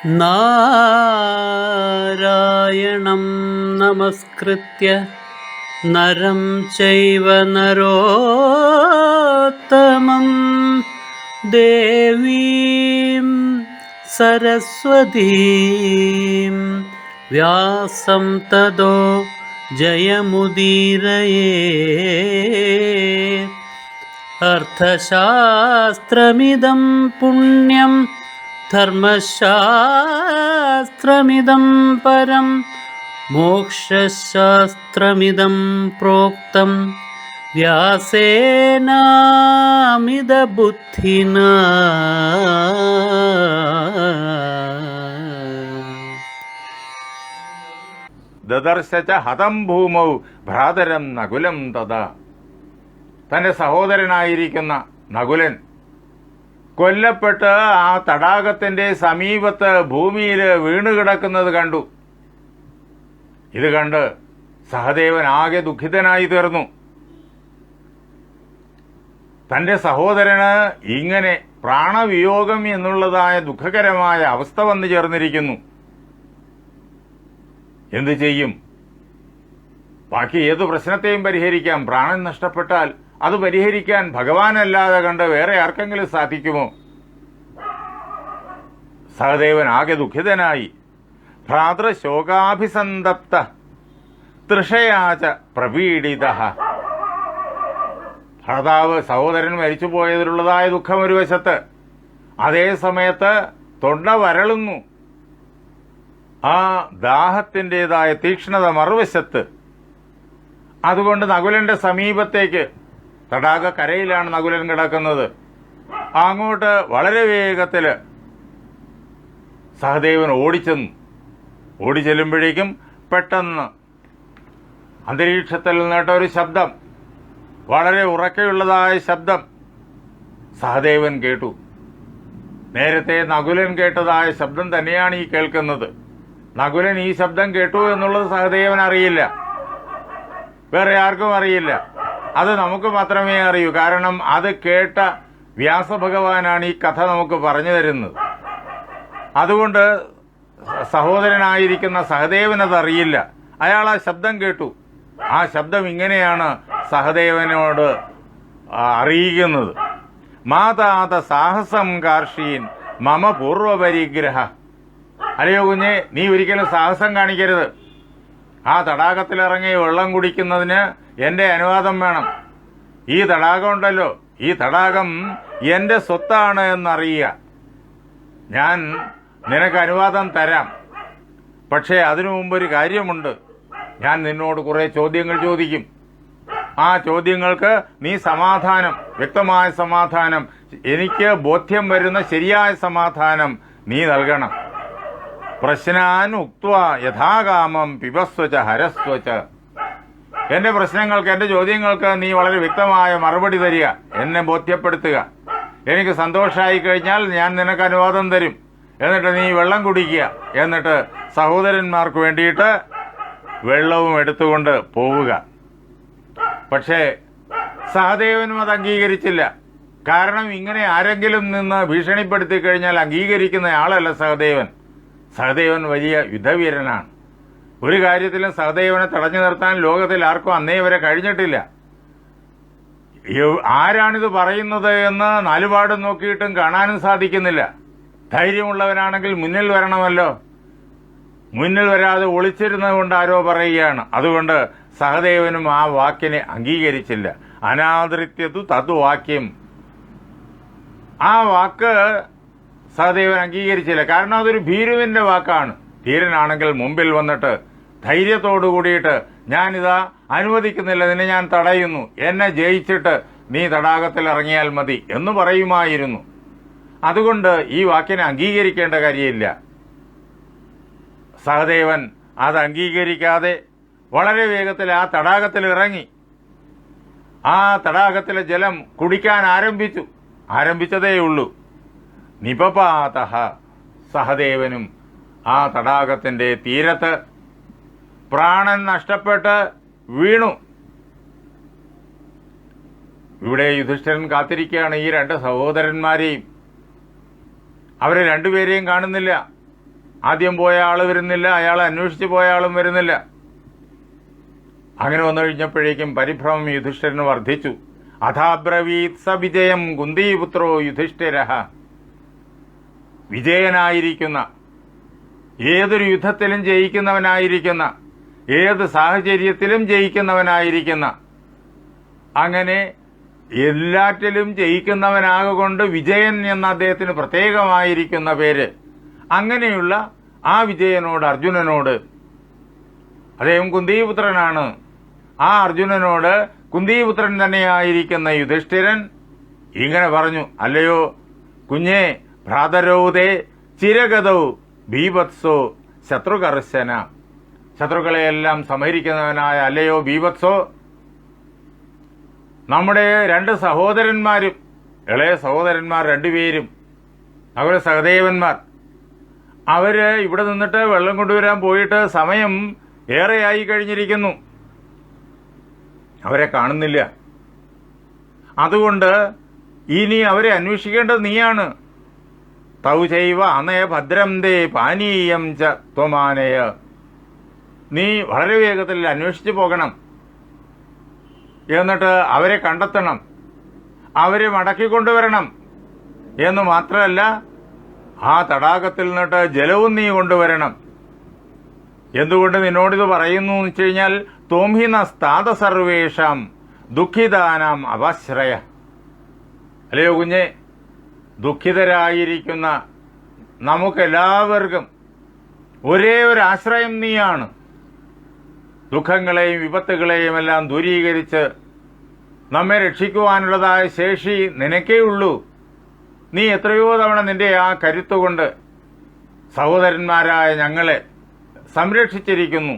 നാരായണം നമസ്കൃത്യ നരം ചൈവ നരോത്തമം ദേവീം സരസ്വതീം വ്യാസം തതോ ജയമുദീരയേ. അർത്ഥശാസ്ത്രമിദം പുണ്യം ധർമ്മശാസ്ത്രമിദം പരം മോക്ഷശാസ്ത്രമിദം പ്രോക്തം വ്യാസേനാമിത ബുദ്ധിനാ. ദദർശ ഹതം ഭൂമൗ ഭ്രാതരം നകുലം തഥാ. തൻ്റെ സഹോദരനായിരിക്കുന്ന നകുലൻ കൊല്ലപ്പെട്ട് ആ തടാകത്തിൻ്റെ സമീപത്ത് ഭൂമിയിൽ വീണുകിടക്കുന്നത് കണ്ടു. ഇത് കണ്ട് സഹദേവൻ ആകെ ദുഃഖിതനായി തീർന്നു. തൻ്റെ സഹോദരന് ഇങ്ങനെ പ്രാണവിയോഗം എന്നുള്ളതായ ദുഃഖകരമായ അവസ്ഥ വന്നു ചേർന്നിരിക്കുന്നു. എന്തു ചെയ്യും? ബാക്കി ഏതു പ്രശ്നത്തെയും പരിഹരിക്കാം. പ്രാണൻ നഷ്ടപ്പെട്ടാൽ അത് പരിഹരിക്കാൻ ഭഗവാനല്ലാതെ കണ്ട് വേറെ ആർക്കെങ്കിലും സാധിക്കുമോ? സഹദേവൻ ആകെ ദുഃഖിതനായി. ഭ്രാതൃശോകാഭിസന്തപ്ത തൃഷയാച പ്രപീഡിത. ഭർത്താവ് സഹോദരൻ മരിച്ചുപോയതിലുള്ളതായ ദുഃഖം ഒരു വശത്ത്, അതേ സമയത്ത് തൊണ്ട വരളുന്നു. ആ ദാഹത്തിൻ്റെതായ തീക്ഷ്ണത മറുവശത്ത്. അതുകൊണ്ട് നകുലന്റെ സമീപത്തേക്ക്, തടാകക്കരയിലാണ് നകുലൻ കിടക്കുന്നത്, അങ്ങോട്ട് വളരെ വേഗത്തിൽ സഹദേവൻ ഓടിച്ചെന്നു. ഓടിച്ചെല്ലുമ്പോഴേക്കും പെട്ടെന്ന് അന്തരീക്ഷത്തിൽ നിന്നിട്ട ഒരു ശബ്ദം, വളരെ ഉറക്കെയുള്ളതായ ശബ്ദം സഹദേവൻ കേട്ടു. നേരത്തെ നകുലൻ കേട്ടതായ ശബ്ദം തന്നെയാണ് ഈ കേൾക്കുന്നത്. നകുലൻ ഈ ശബ്ദം കേട്ടു എന്നുള്ളത് സഹദേവൻ അറിയില്ല, വേറെ ആർക്കും അറിയില്ല. അത് നമുക്ക് മാത്രമേ അറിയൂ. കാരണം അത് കേട്ട വ്യാസഭഗവാനാണ് ഈ കഥ നമുക്ക് പറഞ്ഞു തരുന്നത്. അതുകൊണ്ട് സഹോദരനായിരിക്കുന്ന സഹദേവനത് അറിയില്ല. അയാൾ ആ ശബ്ദം കേട്ടു. ആ ശബ്ദം ഇങ്ങനെയാണ് സഹദേവനോട് അറിയിക്കുന്നത്: മാതാത സാഹസം കാർഷീൻ മമ പൂർവപരിഗ്രഹ. അല്ലയോ കുഞ്ഞെ, നീ ഒരിക്കലും സാഹസം കാണിക്കരുത്. ആ തടാകത്തിലിറങ്ങി വെള്ളം കുടിക്കുന്നതിന് എൻ്റെ അനുവാദം വേണം. ഈ തടാകം ഉണ്ടല്ലോ, ഈ തടാകം എൻ്റെ സ്വത്താണ് എന്നറിയുക. ഞാൻ നിനക്ക് അനുവാദം തരാം. പക്ഷേ അതിനു മുമ്പൊരു കാര്യമുണ്ട്. ഞാൻ നിന്നോട് കുറേ ചോദ്യങ്ങൾ ചോദിക്കും. ആ ചോദ്യങ്ങൾക്ക് നീ സമാധാനം, വ്യക്തമായ സമാധാനം, എനിക്ക് ബോധ്യം വരുന്ന ശരിയായ സമാധാനം നീ നൽകണം. പ്രശ്നാൻ ഉക്ത്വ യഥാകാമം പിബസ്വച ഹരസ്വച. എന്റെ പ്രശ്നങ്ങൾക്ക്, എന്റെ ചോദ്യങ്ങൾക്ക് നീ വളരെ വ്യക്തമായ മറുപടി തരിക, എന്നെ ബോധ്യപ്പെടുത്തുക. എനിക്ക് സന്തോഷമായി കഴിഞ്ഞാൽ ഞാൻ നിനക്ക് അനുവാദം തരും. എന്നിട്ട് നീ വെള്ളം കുടിക്കുക. എന്നിട്ട് സഹോദരന്മാർക്ക് വേണ്ടിയിട്ട് വെള്ളവും എടുത്തുകൊണ്ട് പോവുക. പക്ഷേ സഹദേവനും അത് അംഗീകരിച്ചില്ല. കാരണം ഇങ്ങനെ ആരെങ്കിലും നിന്ന് ഭീഷണിപ്പെടുത്തി കഴിഞ്ഞാൽ അംഗീകരിക്കുന്ന ആളല്ല സഹദേവൻ. സഹദേവൻ വലിയ യുദ്ധവീരനാണ്. ഒരു കാര്യത്തിലും സഹദേവനെ തടഞ്ഞു നിർത്താൻ ലോകത്തിൽ ആർക്കും അന്നേ വരെ കഴിഞ്ഞിട്ടില്ല. ആരാണിത് പറയുന്നത് എന്ന് നാലുപാടും നോക്കിയിട്ടും കാണാനും സാധിക്കുന്നില്ല. ധൈര്യമുള്ളവനാണെങ്കിൽ മുന്നിൽ വരണമല്ലോ. മുന്നിൽ വരാതെ ഒളിച്ചിരുന്നത് കൊണ്ട് ആരോ പറയുകയാണ്. അതുകൊണ്ട് സഹദേവനും ആ വാക്കിനെ അംഗീകരിച്ചില്ല. അനാദൃത്യതു തദ്വാക്യം. ആ വാക്ക് സഹദേവൻ അംഗീകരിച്ചില്ല. കാരണം അതൊരു ഭീരുവിന്റെ വാക്കാണ്. ധീരനാണെങ്കിൽ മുമ്പിൽ വന്നിട്ട് ധൈര്യത്തോടു കൂടിയിട്ട് ഞാനിതാ അനുവദിക്കുന്നില്ല, നിന്നെ ഞാൻ തടയുന്നു, എന്നെ ജയിച്ചിട്ട് നീ തടാകത്തിൽ ഇറങ്ങിയാൽ മതി എന്ന് പറയുമായിരുന്നു. അതുകൊണ്ട് ഈ വാക്കിനെ അംഗീകരിക്കേണ്ട കാര്യമില്ല. സഹദേവൻ അത് അംഗീകരിക്കാതെ വളരെ വേഗത്തിൽ ആ തടാകത്തിൽ ഇറങ്ങി. ആ തടാകത്തിലെ ജലം കുടിക്കാൻ ആരംഭിച്ചതേയുള്ളൂ. നിപപാതഃ. സഹദേവനും ആ തടാകത്തിന്റെ തീരത്ത് പ്രാണൻ നഷ്ടപ്പെട്ട് വീണു. ഇവിടെ യുധിഷ്ഠിരൻ കാത്തിരിക്കുകയാണ് ഈ രണ്ട് സഹോദരന്മാരെയും. അവരെ രണ്ടുപേരെയും കാണുന്നില്ല. ആദ്യം പോയ ആൾ വരുന്നില്ല, അയാളെ അന്വേഷിച്ച് പോയ ആളും വരുന്നില്ല. അങ്ങനെ വന്നു കഴിഞ്ഞപ്പോഴേക്കും പരിഭ്രമം യുധിഷ്ഠിരന് വർദ്ധിച്ചു. അഥാബ്രവീത് സ വിജയം കുന്തിപുത്രോ യുധിഷ്ഠിര. വിജയനായിരിക്കുന്ന, ഏതൊരു യുദ്ധത്തിലും ജയിക്കുന്നവനായിരിക്കുന്ന, ഏത് സാഹചര്യത്തിലും ജയിക്കുന്നവനായിരിക്കുന്ന, അങ്ങനെ എല്ലാറ്റിലും ജയിക്കുന്നവനാകൊണ്ട് വിജയൻ എന്ന അദ്ദേഹത്തിന് പ്രത്യേകമായിരിക്കുന്ന പേര്. അങ്ങനെയുള്ള ആ വിജയനോട്, അർജുനനോട്, അദ്ദേഹം കുന്തിപുത്രനാണ്, ആ അർജുനനോട് കുന്തിപുത്രൻ തന്നെയായിരിക്കുന്ന യുധിഷ്ഠിരൻ ഇങ്ങനെ പറഞ്ഞു: അല്ലയോ കുഞ്ഞേ, ഭ്രാതരൗതേ ചിരഗതൗ ബീഭത്സോ ശത്രുകർശന. ശത്രുക്കളെയെല്ലാം സംഹരിക്കുന്നവനായ അല്ലയോ ബീഭത്സോ, നമ്മുടെ രണ്ട് സഹോദരന്മാരും, ഇളയ സഹോദരന്മാർ രണ്ടുപേരും, അവരുടെ സഹദേവന്മാർ, അവര് ഇവിടെ നിന്നിട്ട് വെള്ളം കൊണ്ടുവരാൻ പോയിട്ട് സമയം ഏറെയായി കഴിഞ്ഞിരിക്കുന്നു. അവരെ കാണുന്നില്ല. അതുകൊണ്ട് ഇനി അവരെ അന്വേഷിക്കേണ്ടത് നീയാണ്. തൗ ചൈവ അനയ ഭദ്രം ദേ പാനീയം ച ത്വമാനയ. നീ വളരെ വേഗത്തിൽ അന്വേഷിച്ചു പോകണം, എന്നിട്ട് അവരെ കണ്ടെത്തണം, അവരെ മടക്കിക്കൊണ്ടുവരണം. എന്ന് മാത്രമല്ല, ആ തടാകത്തിൽ നിന്നിട്ട് ജലവും നീ കൊണ്ടുവരണം. എന്തുകൊണ്ട് നിന്നോടിത് പറയുന്നു എന്ന് വെച്ച് കഴിഞ്ഞാൽ, തോംഹിനസ്താത സർവേഷാം ദുഃഖിതാനാം അപാശ്രയ. അല്ലയോ കുഞ്ഞെ, ദുഃഖിതരായിരിക്കുന്ന നമുക്കെല്ലാവർക്കും ഒരേ ഒരു ആശ്രയം നീയാണ്. ദുഃഖങ്ങളെയും വിപത്തുകളെയും എല്ലാം ദൂരീകരിച്ച് നമ്മെ രക്ഷിക്കുവാനുള്ളതായ ശേഷി നിനക്കേ ഉള്ളൂ. നീ എത്രയോ തവണ നിന്റെ ആ കരുത്തുകൊണ്ട് സഹോദരന്മാരായ ഞങ്ങളെ സംരക്ഷിച്ചിരിക്കുന്നു.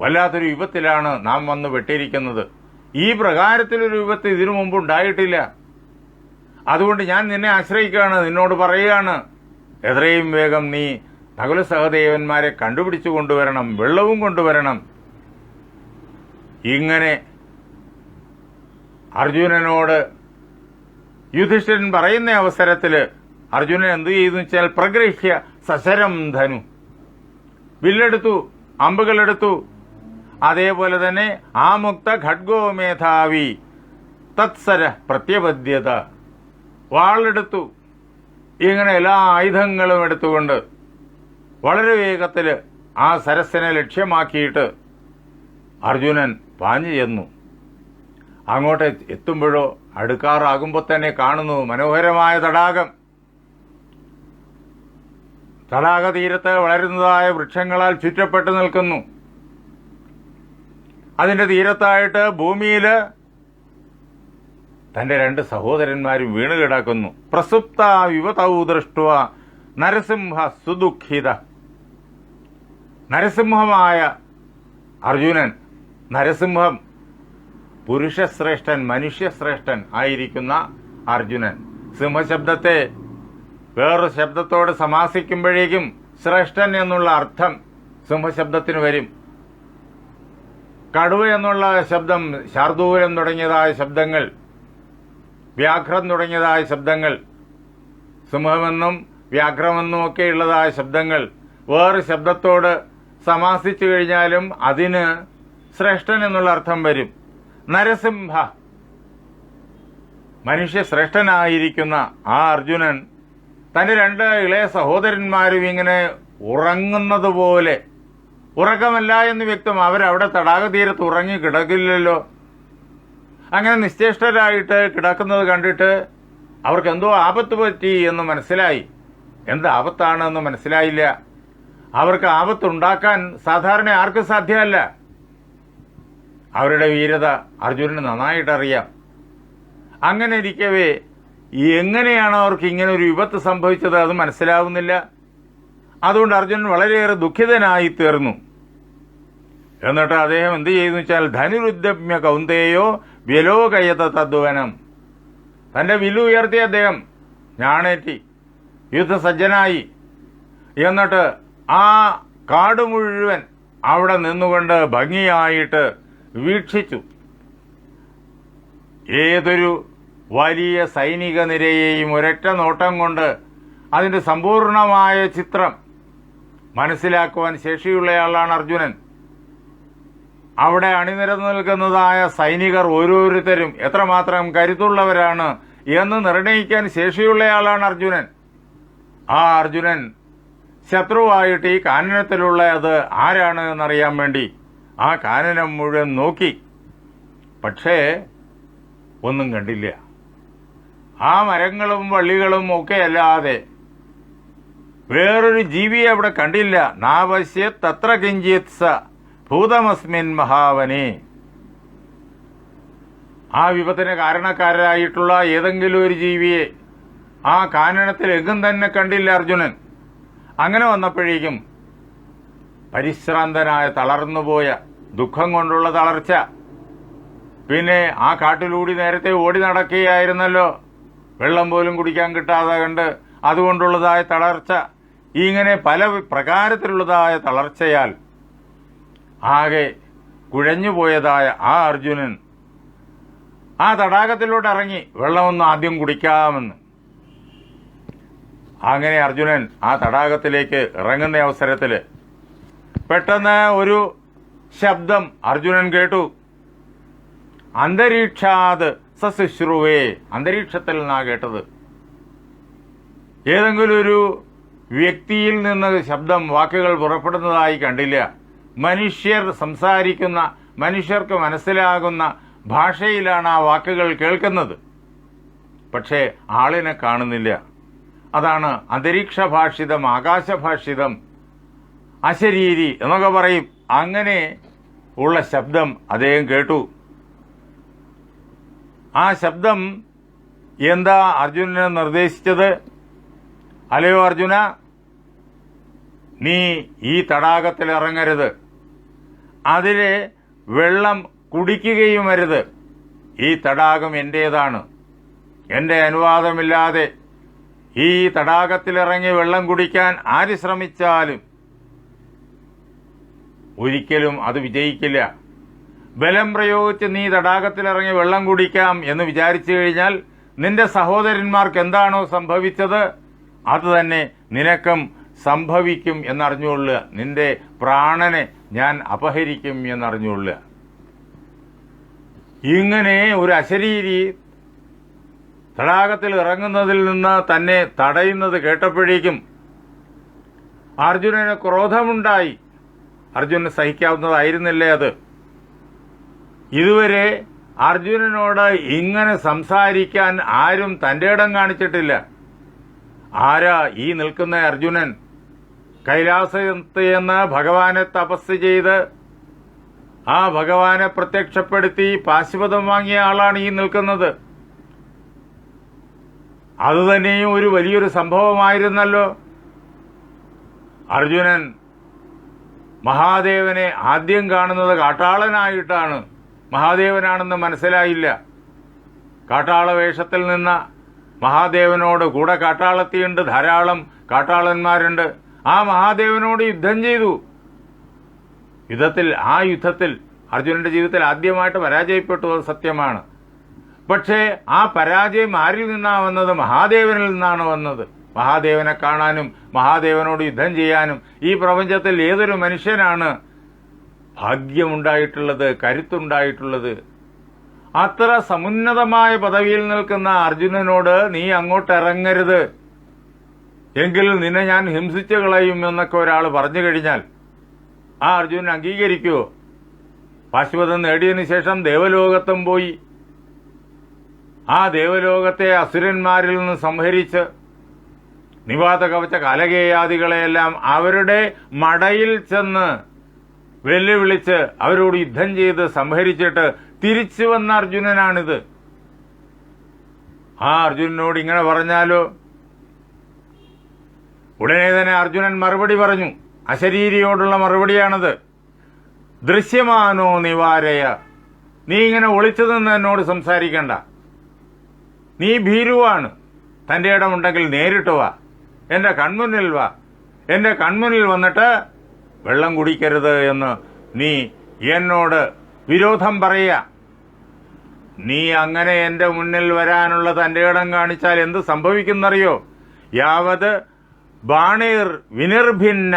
വല്ലാത്തൊരു വിപത്തിലാണ് നാം വന്ന് പെട്ടിരിക്കുന്നത്. ഈ പ്രകാരത്തിലൊരു വിപത്ത് ഇതിനു മുമ്പ് ഉണ്ടായിട്ടില്ല. അതുകൊണ്ട് ഞാൻ നിന്നെ ആശ്രയിക്കുകയാണ്, നിന്നോട് പറയുകയാണ്, എത്രയും വേഗം നീ നകുല സഹദേവന്മാരെ കണ്ടുപിടിച്ചു കൊണ്ടുവരണം, വെള്ളവും കൊണ്ടുവരണം. ഇങ്ങനെ അർജുനനോട് യുധിഷ്ഠിരൻ പറയുന്ന അവസരത്തിൽ അർജുനൻ എന്ത് ചെയ്തു വെച്ചാൽ, പ്രഗൃഹ്യ സശരം ധനു, വില്ലെടുത്തു, അമ്പുകളെടുത്തു. അതേപോലെ തന്നെ ആമുക്ത ഖഡ്ഗോ മേധാവി തത്സര പ്രത്യപദ്യത, വാളെടുത്തു. ഇങ്ങനെ എല്ലാ ആയുധങ്ങളും എടുത്തുകൊണ്ട് വളരെ വേഗത്തിൽ ആ സരസ്സിനെ ലക്ഷ്യമാക്കിയിട്ട് അർജുനൻ പാഞ്ഞു ചെന്നു. അങ്ങോട്ട് എത്തുമ്പോഴോ അടുക്കാറാകുമ്പോൾ തന്നെ കാണുന്നു മനോഹരമായ തടാകം. തടാക തീരത്ത് വളരുന്നതായ വൃക്ഷങ്ങളാൽ ചുറ്റപ്പെട്ടു നിൽക്കുന്നു. അതിന്റെ തീരത്തായിട്ട് ഭൂമിയിൽ തന്റെ രണ്ട് സഹോദരന്മാരും വീണ് കിടക്കുന്നു. പ്രസുപ്ത വിവതൗ ദൃഷ്ട്വ നരസിംഹ സുദുഃഖിത. നരസിംഹമായ അർജുനൻ, നരസിംഹം പുരുഷശ്രേഷ്ഠൻ, മനുഷ്യശ്രേഷ്ഠൻ ആയിരിക്കുന്ന അർജുനൻ. സിംഹശബ്ദത്തെ വേറൊരു ശബ്ദത്തോട് സമാസിക്കുമ്പോഴേക്കും ശ്രേഷ്ഠൻ എന്നുള്ള അർത്ഥം സിംഹശബ്ദത്തിന് വരും. കടുവ എന്നുള്ള ശബ്ദം, ശാർദൂലം തുടങ്ങിയതായ ശബ്ദങ്ങൾ, വ്യാഘ്രം തുടങ്ങിയതായ ശബ്ദങ്ങൾ, സിംഹമെന്നും വ്യാഘ്രമെന്നും ഒക്കെ ഉള്ളതായ ശബ്ദങ്ങൾ വേറെ ശബ്ദത്തോട് സമാസിച്ചു കഴിഞ്ഞാലും അതിന് ശ്രേഷ്ഠൻ എന്നുള്ള അർത്ഥം വരും. നരസിംഹ, മനുഷ്യശ്രേഷ്ഠനായിരിക്കുന്ന ആ അർജുനൻ തന്റെ രണ്ട് ഇളയ സഹോദരന്മാരും ഇങ്ങനെ ഉറങ്ങുന്നത് പോലെ, ഉറക്കമല്ല എന്ന് വ്യക്തം, അവരവിടെ തടാകതീരത്ത് ഉറങ്ങി കിടക്കില്ലല്ലോ. അങ്ങനെ നിശ്ചേഷ്ടരായിട്ട് കിടക്കുന്നത് കണ്ടിട്ട് അവർക്ക് എന്തോ ആപത്ത് പറ്റി എന്ന് മനസ്സിലായി. എന്ത് ആപത്താണെന്ന് മനസ്സിലായില്ല. അവർക്ക് ആപത്തുണ്ടാക്കാൻ സാധാരണ ആർക്കും സാധ്യമല്ല. അവരുടെ വീരത അർജുനന് നന്നായിട്ടറിയാം. അങ്ങനെ ഇരിക്കവേ എങ്ങനെയാണ് അവർക്ക് ഇങ്ങനെ ഒരു വിപത്ത് സംഭവിച്ചത് അത് മനസ്സിലാവുന്നില്ല. അതുകൊണ്ട് അർജുനൻ വളരെയേറെ ദുഃഖിതനായി തീർന്നു. എന്നിട്ട് അദ്ദേഹം എന്ത് ചെയ്തു വെച്ചാൽ, ധനുരുദ്യമ്യ കൗന്ദേയോ വ്യലോകയത തദ്വനം. തന്റെ വില്ലു ഉയർത്തിയ അദ്ദേഹം ഞാണേറ്റി യുദ്ധസജ്ജനായി. എന്നിട്ട് ആ കാട് മുഴുവൻ അവിടെ നിന്നുകൊണ്ട് ഭംഗിയായിട്ട് വീക്ഷിച്ചു. ഏതൊരു വലിയ സൈനിക നിരയെയും ഒരൊറ്റ നോട്ടം കൊണ്ട് അതിന്റെ സമ്പൂർണമായ ചിത്രം മനസ്സിലാക്കുവാൻ ശേഷിയുള്ളയാളാണ് അർജുനൻ. അവിടെ അണിനിരന്നു നിൽക്കുന്നതായ സൈനികർ ഓരോരുത്തരും എത്രമാത്രം കരുത്തുള്ളവരാണ് എന്ന് നിർണയിക്കാൻ ശേഷിയുള്ളയാളാണ് അർജുനൻ. ആ അർജുനൻ ശത്രുവായിട്ട് ഈ കാനനത്തിലുള്ള അത് ആരാണ് എന്നറിയാൻ വേണ്ടി ആ കാനനം മുഴുവൻ നോക്കി. പക്ഷേ ഒന്നും കണ്ടില്ല. ആ മരങ്ങളും വള്ളികളും ഒക്കെ അല്ലാതെ വേറൊരു ജീവിയെ അവിടെ കണ്ടില്ല. നാവശ്യത് തത്ര കിഞ്ചിത് സ ഭൂതമസ്മിൻ മഹാവനെ. ആ വിപത്തിന് കാരണക്കാരായിട്ടുള്ള ഏതെങ്കിലും ഒരു ജീവിയെ ആ കാനനത്തിൽ എങ്ങും തന്നെ കണ്ടില്ല അർജുനൻ. അങ്ങനെ വന്നപ്പോഴേക്കും പരിശ്രാന്തനായ തളർന്നുപോയ ദുഃഖം കൊണ്ടുള്ള തളർച്ച, പിന്നെ ആ കാട്ടിലൂടി നേരത്തെ ഓടി നടക്കുകയായിരുന്നല്ലോ, വെള്ളം പോലും കുടിക്കാൻ കിട്ടാതെ കണ്ട് അതുകൊണ്ടുള്ളതായ തളർച്ച, ഇങ്ങനെ പല പ്രകാരത്തിലുള്ളതായ തളർച്ചയാൽ ആകെ കുഴഞ്ഞുപോയതായ ആ അർജുനൻ ആ തടാകത്തിലോട്ട് ഇറങ്ങി വെള്ളമൊന്നും ആദ്യം കുടിക്കാമെന്ന്. അങ്ങനെ അർജുനൻ ആ തടാകത്തിലേക്ക് ഇറങ്ങുന്ന അവസരത്തിൽ പെട്ടെന്ന് ഒരു ശബ്ദം അർജുനൻ കേട്ടു. അന്തരീക്ഷാത് സശുശ്രുവേ. അന്തരീക്ഷത്തിൽ നിന്നാ കേട്ടത്. ഏതെങ്കിലും ഒരു വ്യക്തിയിൽ നിന്ന് ശബ്ദം, വാക്കുകൾ പുറപ്പെടുന്നതായി കണ്ടില്ല. മനുഷ്യർ സംസാരിക്കുന്ന, മനുഷ്യർക്ക് മനസ്സിലാകുന്ന ഭാഷയിലാണ് ആ വാക്കുകൾ കേൾക്കുന്നത്. പക്ഷേ ആളിനെ കാണുന്നില്ല. അതാണ് അന്തരീക്ഷ ഭാഷിതം, ആകാശഭാഷിതം, അശരീരി എന്നൊക്കെ പറയും. അങ്ങനെ ഉള്ള ശബ്ദം അദ്ദേഹം കേട്ടു. ആ ശബ്ദം എന്താ അർജുനനെ നിർദ്ദേശിച്ചത്? അല്ലയോ അർജുന, നീ ഈ തടാകത്തിൽ ഇറങ്ങരുത്, അതിലെ വെള്ളം കുടിക്കുകയും അരുത്. ഈ തടാകം എന്റേതാണ്. എന്റെ അനുവാദമില്ലാതെ ഈ തടാകത്തിലിറങ്ങി വെള്ളം കുടിക്കാൻ ആര് ശ്രമിച്ചാലും ഒരിക്കലും അത് വിജയിക്കില്ല. ബലം പ്രയോഗിച്ച് നീ തടാകത്തിലിറങ്ങി വെള്ളം കുടിക്കാം എന്ന് വിചാരിച്ചു കഴിഞ്ഞാൽ നിന്റെ സഹോദരന്മാർക്ക് എന്താണോ സംഭവിച്ചത് അത് തന്നെ നിനക്കും സംഭവിക്കും എന്നറിഞ്ഞുകൊള്ളുക. നിന്റെ പ്രാണനെ ഞാൻ അപഹരിക്കും എന്നറിഞ്ഞുകൊള്ളുക. ഇങ്ങനെ ഒരു അശരീരി തടാകത്തിൽ ഇറങ്ങുന്നതിൽ നിന്ന് തന്നെ തടയുന്നത് കേട്ടപ്പോഴേക്കും അർജുനന് ക്രോധമുണ്ടായി. അർജുനന് സഹിക്കാവുന്നതായിരുന്നില്ലേ അത്? ഇതുവരെ അർജുനനോട് ഇങ്ങനെ സംസാരിക്കാൻ ആരും തന്റെ ഇടം കാണിച്ചിട്ടില്ല. ആരാ ഈ നിൽക്കുന്ന അർജുനൻ? കൈലാസത്ത് എന്ന് ഭഗവാനെ തപസ് ചെയ്ത് ആ ഭഗവാനെ പ്രത്യക്ഷപ്പെടുത്തി പാശുപതം വാങ്ങിയ ആളാണ് ഈ നിൽക്കുന്നത്. അതുതന്നെയും ഒരു വലിയൊരു സംഭവമായിരുന്നല്ലോ. അർജുനൻ മഹാദേവനെ ആദ്യം കാണുന്നത് കാട്ടാളനായിട്ടാണ്. മഹാദേവനാണെന്ന് മനസ്സിലായില്ല. കാട്ടാള വേഷത്തിൽ നിന്ന മഹാദേവനോട്, കൂടെ കാട്ടാളത്തിയുണ്ട്, ധാരാളം കാട്ടാളന്മാരുണ്ട്. ആ മഹാദേവനോട് യുദ്ധം ചെയ്തു. ആ യുദ്ധത്തിൽ അർജുനന്റെ ജീവിതത്തിൽ ആദ്യമായിട്ട് പരാജയപ്പെട്ടു, അത് സത്യമാണ്. പക്ഷേ ആ പരാജയം ആരിൽ നിന്നാണ് വന്നത്? മഹാദേവനിൽ നിന്നാണ് വന്നത്. മഹാദേവനെ കാണാനും മഹാദേവനോട് യുദ്ധം ചെയ്യാനും ഈ പ്രപഞ്ചത്തിൽ ഏതൊരു മനുഷ്യനാണ് ഭാഗ്യമുണ്ടായിട്ടുള്ളത്, കരുത്തുണ്ടായിട്ടുള്ളത്? അത്ര സമുന്നതമായ പദവിയിൽ നിൽക്കുന്ന അർജുനനോട് നീ അങ്ങോട്ട് ഇറങ്ങരുത്, എങ്കിൽ നിന്നെ ഞാൻ ഹിംസിച്ചു കളയും എന്നൊക്കെ ഒരാൾ പറഞ്ഞു കഴിഞ്ഞാൽ ആ അർജുനൻ അംഗീകരിക്കുമോ? പാശുപതം നേടിയതിനു ശേഷം ദേവലോകത്തും പോയി ആ ദേവലോകത്തെ അസുരന്മാരിൽ നിന്ന് സംഹരിച്ച് നിവാത കവച കാലകേയാദികളെയെല്ലാം അവരുടെ മടയിൽ ചെന്ന് വെല്ലുവിളിച്ച് അവരോട് യുദ്ധം ചെയ്ത് സംഹരിച്ചിട്ട് തിരിച്ചു വന്ന അർജുനനാണിത്. ആ അർജുനനോട് ഇങ്ങനെ പറഞ്ഞാലോ? ഉടനെ തന്നെ അർജുനൻ മറുപടി പറഞ്ഞു. അശരീരിയോടുള്ള മറുപടിയാണത്. ദൃശ്യമാനോ നിവാരയ. നീ ഇങ്ങനെ ഒളിച്ചു നിന്ന് എന്നോട് സംസാരിക്കണ്ട. നീ ഭീരുവാണ്. തന്റെ ഇടമുണ്ടെങ്കിൽ നേരിട്ട് വാ, എന്റെ കൺമുന്നിൽ വാ. എന്റെ കൺമുന്നിൽ വന്നിട്ട് വെള്ളം കുടിക്കരുത് എന്ന് നീ എന്നോട് വിരോധം പറയുക. നീ അങ്ങനെ എന്റെ മുന്നിൽ വരാനുള്ള തന്റെ ഇടം കാണിച്ചാൽ എന്ത് സംഭവിക്കുന്നറിയോ? യാവത് ബാണീർ വിനിർഭിന്ന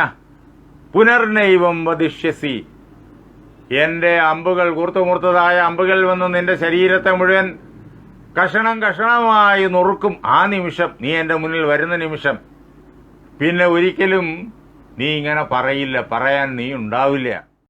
പുനർനൈവം വദിഷ്യസി. എൻ്റെ അമ്പുകൾ, കൂർത്തുമുർത്തതായ അമ്പുകൾ വന്ന് നിന്റെ ശരീരത്തെ മുഴുവൻ കഷണം കഷണമായി നുറുക്കും. ആ നിമിഷം, നീ എൻ്റെ മുന്നിൽ വരുന്ന നിമിഷം, പിന്നെ ഒരിക്കലും നീ ഇങ്ങനെ പറയില്ല, പറയാൻ നീ ഉണ്ടാവില്ല.